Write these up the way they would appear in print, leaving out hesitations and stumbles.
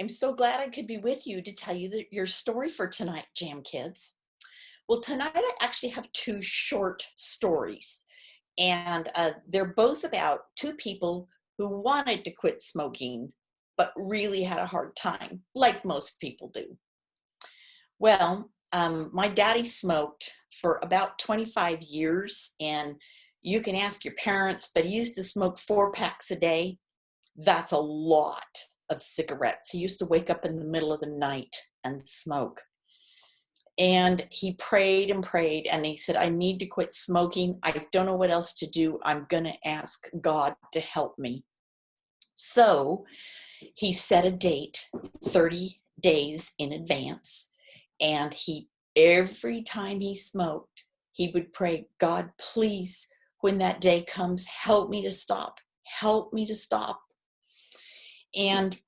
I'm so glad I could be with you to tell you your story for tonight, Jam Kids. Well, tonight I actually have two short stories, and they're both about two people who wanted to quit smoking, but really had a hard time, like most people do. Well, my daddy smoked for about 25 years, and you can ask your parents, but he used to smoke 4 packs a day. That's a lot of cigarettes. He used to wake up in the middle of the night and smoke. And he prayed and prayed, and he said, I need to quit smoking. I don't know what else to do. I'm going to ask God to help me. So he set a date 30 days in advance, and every time he smoked, he would pray, God, please, when that day comes, help me to stop. Help me to stop. And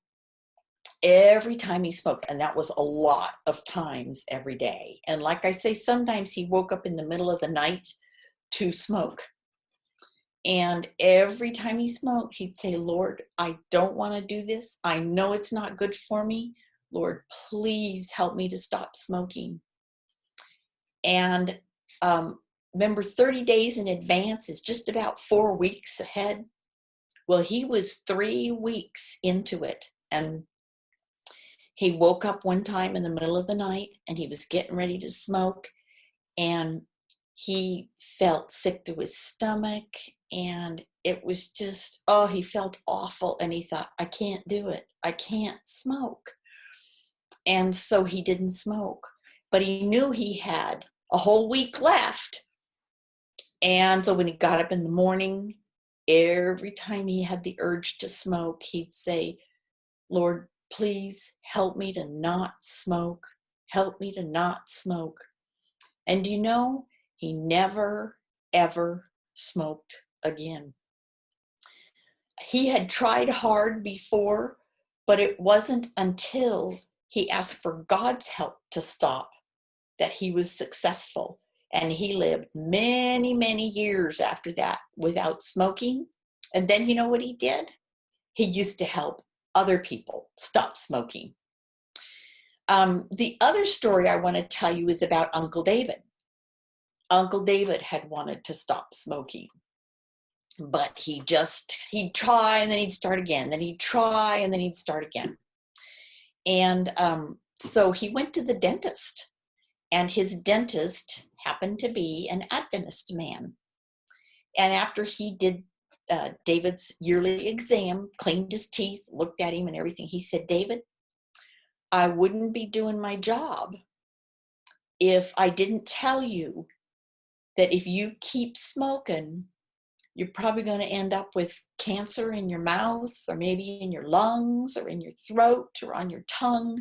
every time he smoked, and that was a lot of times every day. And like I say, sometimes he woke up in the middle of the night to smoke. And every time he smoked, he'd say, Lord, I don't want to do this. I know it's not good for me. Lord, please help me to stop smoking. And remember, 30 days in advance is just about 4 weeks ahead. Well, he was 3 weeks into it, and he woke up one time in the middle of the night, and he was getting ready to smoke, and he felt sick to his stomach, and it was just, oh, he felt awful, and he thought, I can't do it. I can't smoke. And so he didn't smoke, but he knew he had a whole week left. And so when he got up in the morning, every time he had the urge to smoke, he'd say, Lord, please help me to not smoke. Help me to not smoke. And you know, he never, ever smoked again. He had tried hard before, but it wasn't until he asked for God's help to stop that he was successful. And he lived many, many years after that without smoking. And then you know what he did? He used to help other people stop smoking. The other story I want to tell you is about Uncle David. Uncle David had wanted to stop smoking, but he'd try and then he'd start again. Then he'd try and then he'd start again. And so he went to the dentist, and his dentist happened to be an Adventist man. And after he did David's yearly exam, cleaned his teeth, looked at him and everything, he said, David, I wouldn't be doing my job if I didn't tell you that if you keep smoking, you're probably going to end up with cancer in your mouth, or maybe in your lungs, or in your throat, or on your tongue.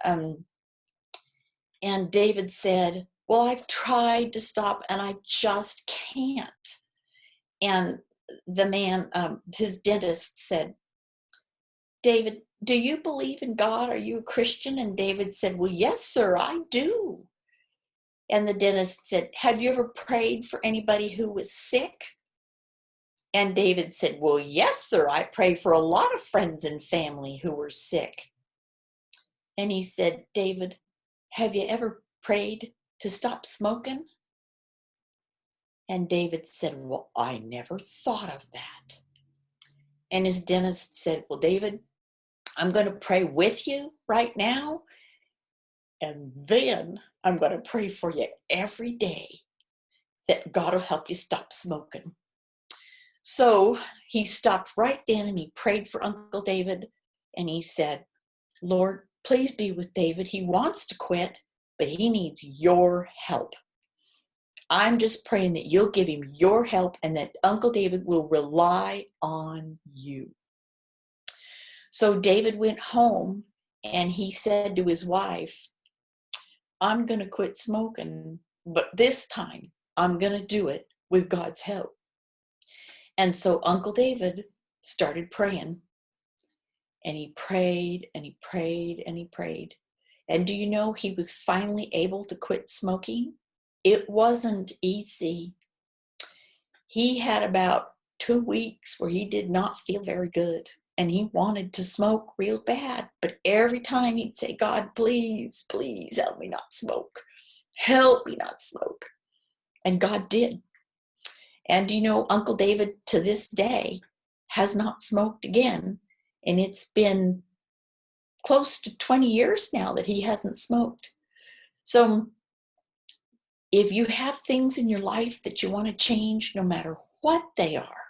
And David said, well, I've tried to stop and I just can't. And the man, his dentist said, David, do you believe in God? Are you a Christian? And David said, well, yes, sir, I do. And the dentist said, have you ever prayed for anybody who was sick? And David said, well, yes, sir, I prayed for a lot of friends and family who were sick. And he said, David, have you ever prayed to stop smoking? And David said, well, I never thought of that. And his dentist said, well, David, I'm going to pray with you right now, and then I'm going to pray for you every day that God will help you stop smoking. So he stopped right then and he prayed for Uncle David, and he said, Lord, please be with David. He wants to quit, but he needs your help. I'm just praying that you'll give him your help and that Uncle David will rely on you. So David went home and he said to his wife, I'm going to quit smoking, but this time I'm going to do it with God's help. And so Uncle David started praying, and he prayed and he prayed and he prayed. And do you know he was finally able to quit smoking? It wasn't easy. He had about 2 weeks where he did not feel very good. and he wanted to smoke real bad. But every time he'd say, God, please, please help me not smoke. Help me not smoke. And God did. And Uncle David to this day has not smoked again. And it's been close to 20 years now that he hasn't smoked. So if you have things in your life that you want to change, no matter what they are,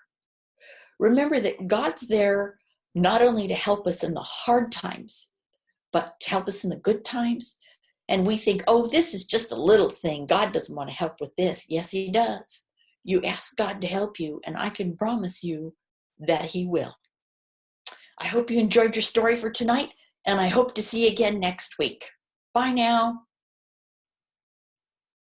remember that God's there not only to help us in the hard times, but to help us in the good times. And we think, oh, this is just a little thing. God doesn't want to help with this. Yes, he does. You ask God to help you, and I can promise you that he will. I hope you enjoyed your story for tonight, and I hope to see you again next week. Bye now.